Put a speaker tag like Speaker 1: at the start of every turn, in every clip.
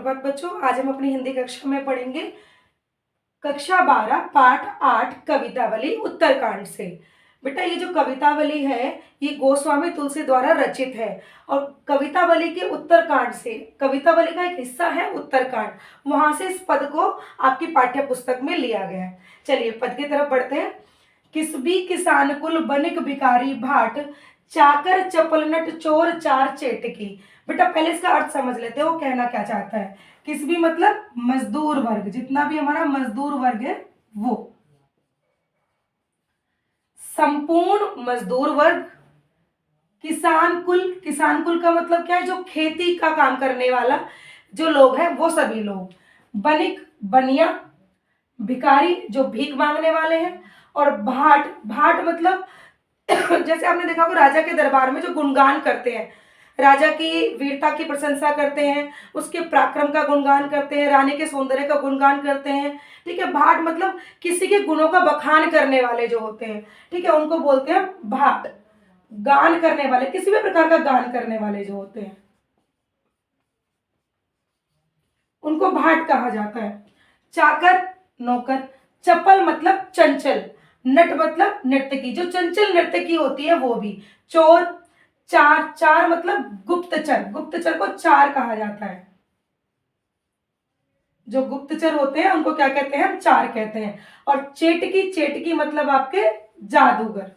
Speaker 1: सुप्रभात बच्चों। आज हम अपनी हिंदी कक्षा में पढ़ेंगे कक्षा 12 पाठ 8 कवितावली उत्तरकांड से। बेटा ये जो कवितावली है ये गोस्वामी तुलसी द्वारा रचित है और कवितावली के उत्तरकांड से, कवितावली का एक हिस्सा है उत्तरकांड, वहां से इस पद को आपकी पाठ्य पुस्तक में लिया गया है। चलिए पद की तरफ बढ़ते हैं। किसबी किसान कुल बनिक भिखारी भाट, चाकर चपल नट चोर चार चेटकी। बेटा पहले इसका अर्थ समझ लेते हैं, वो कहना क्या चाहता है। किसबी मतलब मजदूर वर्ग, जितना भी हमारा मजदूर वर्ग है वो। संपूर्ण मजदूर वर्ग। किसान कुल, किसान कुल का मतलब क्या है, जो खेती का काम करने वाला जो लोग हैं वो सभी लोग। बनिक बनिया, भिखारी जो भीख मांगने वाले हैं, और भाट, भाट मतलब जैसे आपने देखा होगा राजा के दरबार में जो गुणगान करते हैं, राजा की वीरता की प्रशंसा करते हैं, उसके पराक्रम का गुणगान करते हैं, रानी के सौंदर्य का गुणगान करते हैं। ठीक है, भाट मतलब किसी के गुणों का बखान करने वाले जो होते हैं, ठीक है, उनको बोलते हैं भाट। गान करने वाले, किसी भी प्रकार का गान करने वाले जो होते हैं उनको भाट कहा जाता है। चाकर नौकर, चपल मतलब चंचल, नट मतलब नर्तकी, जो चंचल नर्तकी होती है वो भी। चोर, चार, चार मतलब गुप्तचर, गुप्तचर को चार कहा जाता है। जो गुप्तचर होते हैं उनको क्या कहते हैं, हम चार कहते हैं। और चेटकी, चेटकी मतलब आपके जादूगर।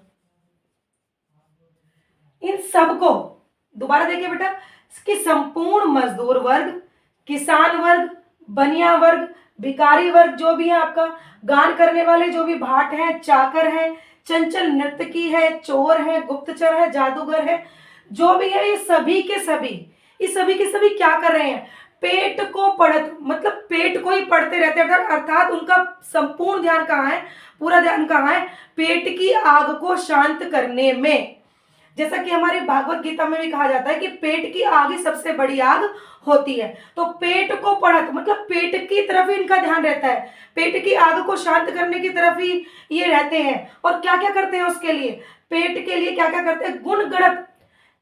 Speaker 1: इन सबको दोबारा देखिए बेटा, कि संपूर्ण मजदूर वर्ग, किसान वर्ग, बनिया वर्ग, भिखारी वर्ग जो भी है आपका, गान करने वाले जो भी भाट है, चाकर है, चंचल नर्तकी है, चोर है, गुप्तचर है, जादूगर है, जो भी है, ये सभी के सभी, ये सभी के सभी क्या कर रहे हैं, पेट को पढ़त, मतलब पेट को ही पढ़ते रहते हैं। अर्थात उनका संपूर्ण ध्यान कहाँ है, पूरा ध्यान कहाँ है, पेट की आग को शांत करने में। जैसा कि हमारी भागवत गीता में भी कहा जाता है कि पेट की आग ही सबसे बड़ी आग होती है। तो पेट को पढ़त मतलब पेट की तरफ ही इनका ध्यान रहता है, पेट की आग को शांत करने की तरफ ही ये रहते हैं। और क्या क्या करते हैं उसके लिए, पेट के लिए क्या क्या करते हैं, गुण गणत,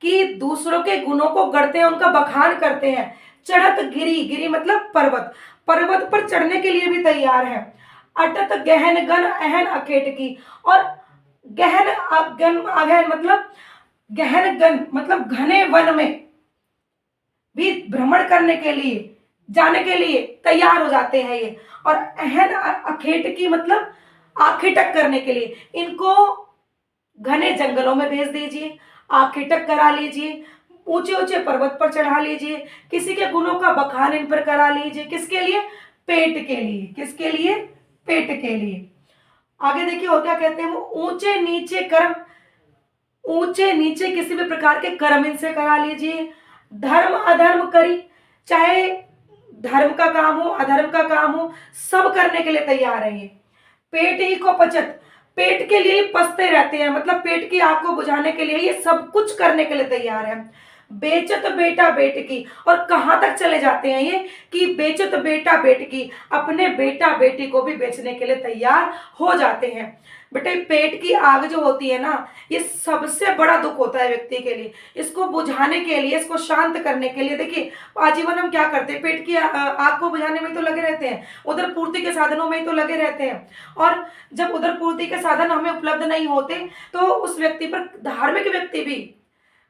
Speaker 1: कि दूसरों के गुणों को गढ़ते हैं, उनका बखान करते हैं। चढ़त गिरी, गिरी मतलब पर्वत, पर्वत पर चढ़ने के लिए भी तैयार है। अटत गहन गन अहन अकेट की, और गहन अगन, अगहन मतलब गहन गन मतलब घने वन में भी भ्रमण करने के लिए, जाने के लिए तैयार हो जाते हैं ये। और अहन अखेट की मतलब आखेटक करने के लिए, इनको घने जंगलों में भेज दीजिए, आखेटक करा लीजिए, ऊंचे ऊंचे पर्वत पर चढ़ा लीजिए, किसी के गुणों का बखान इन पर करा लीजिए। किसके लिए, पेट के लिए। किसके लिए, पेट के लिए। आगे देखिए और क्या कहते हैं वो, ऊंचे नीचे कर्म, ऊंचे नीचे किसी भी प्रकार के कर्म इनसे करा लीजिए। धर्म अधर्म करी, चाहे धर्म का काम हो अधर्म का काम हो, सब करने के लिए तैयार है ये। पेट ही को पचत, पेट के लिए पसते रहते हैं, मतलब पेट की आग को बुझाने के लिए ये सब कुछ करने के लिए तैयार है। बेचत बेटा बेट की, और कहां तक चले जाते हैं ये, कि बेचत बेटा बेट की, अपने बेटा बेटी को भी बेचने के लिए तैयार हो जाते हैं। बेटे पेट की आग जो होती है ना, ये सबसे बड़ा दुख होता है व्यक्ति के लिए। इसको बुझाने के लिए, इसको शांत करने के लिए, देखिए आजीवन हम क्या करते हैं, पेट की आग को बुझाने में तो लगे रहते हैं, उधर पूर्ति के साधनों में तो लगे रहते हैं। और जब उधर पूर्ति के साधन हमें उपलब्ध नहीं होते तो उस व्यक्ति पर, धार्मिक व्यक्ति भी,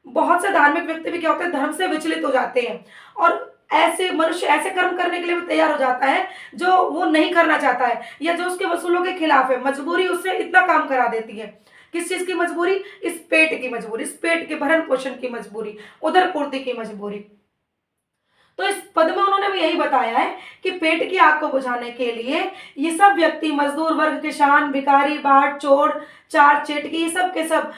Speaker 1: बहुत से धार्मिक व्यक्ति भी क्या होते हैं, धर्म से विचलित हो जाते हैं, और ऐसे मनुष्य ऐसे कर्म करने के लिए भी तैयार हो जाता है जो वो नहीं करना चाहता है, या जो उसके वसूलों के खिलाफ है। मजबूरी उससे इतना काम करा देती है। किस चीज की मजबूरी, इस पेट की मजबूरी, इस पेट के भरण पोषण की मजबूरी, उधर पूर्ति की मजबूरी। तो इस पद में उन्होंने भी यही बताया है कि पेट की आग को बुझाने के लिए ये सब व्यक्ति, मजदूर वर्ग, किसान, भिखारी, भाट, चोर, चार चेटकी, ये सब के सब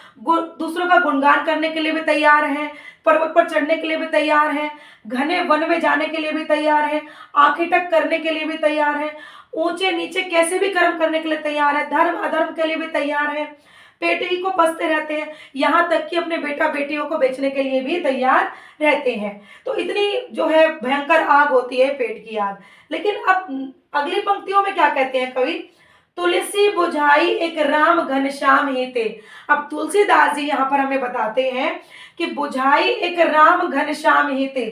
Speaker 1: दूसरों का गुणगान करने के लिए भी तैयार हैं, पर्वत पर चढ़ने के लिए भी तैयार हैं, घने वन में जाने के लिए भी तैयार हैं, आखेटक करने के लिए भी तैयार हैं, ऊंचे नीचे कैसे भी कर्म करने के लिए तैयार है, धर्म अधर्म के लिए भी तैयार है, पेट ही को पसते रहते हैं, यहाँ तक कि अपने बेटा बेटियों को बेचने के लिए भी तैयार रहते हैं। तो इतनी जो है भयंकर आग होती है पेट की आग। लेकिन अब अगली पंक्तियों में क्या कहते हैं कवि, तुलसी बुझाई एक राम घनश्याम ही थे। अब तुलसीदास जी यहाँ पर हमें बताते हैं कि बुझाई एक राम घनश्याम ही थे।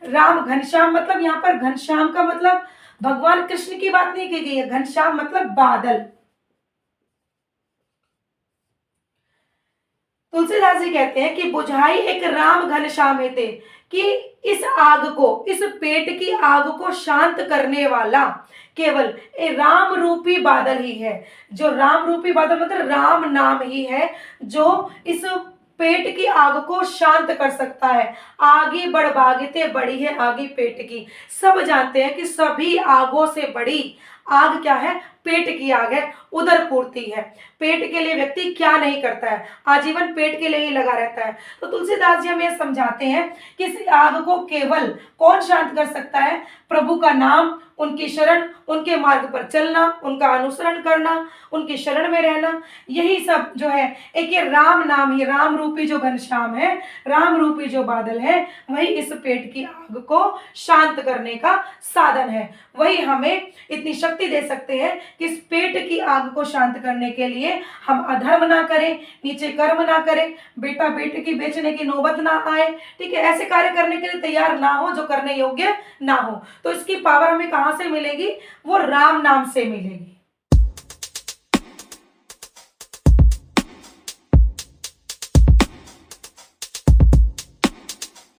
Speaker 1: राम घनश्याम, मतलब यहाँ पर घनश्याम का मतलब भगवान कृष्ण की बात नहीं की गई है, घनश्याम मतलब बादल। तुलसीदास जी कहते हैं कि बुझाई एक राम घनश्याम थे, कि इस आग को, इस पेट की आग को शांत करने वाला केवल राम रूपी बादल ही है। जो राम रूपी बादल मतलब राम नाम ही है, जो इस पेट की आग को शांत कर सकता है। आगे बढ़ भागते बड़ी है आगे पेट की। सब जानते हैं कि सभी आगों से बड़ी आग क्या है? पेट की आग है, उदर पूर्ति है। पेट के लिए व्यक्ति क्या नहीं करता है, आजीवन पेट के लिए ही लगा रहता है। तो तुलसीदास जी हमें समझाते हैं कि इस आग को केवल कौन शांत कर सकता है? प्रभु का नाम, उनकी शरण, उनके मार्ग पर चलना, उनका अनुसरण करना, उनकी शरण में रहना, यही सब जो है एक ये राम नाम ही, राम रूपी जो घनश्याम है, राम रूपी जो बादल है, वही इस पेट की आग को शांत करने का साधन है। वही हमें इतनी शक्ति दे सकते हैं कि इस पेट की आग को शांत करने के लिए हम अधर्म ना करें, नीचे कर्म ना करें, बेटा बेटे की बेचने की नौबत ना आए, ठीक है, ऐसे कार्य करने के लिए तैयार ना हो जो करने योग्य ना हो। तो इसकी पावर हमें कहां से मिलेगी? वो राम नाम से मिलेगी।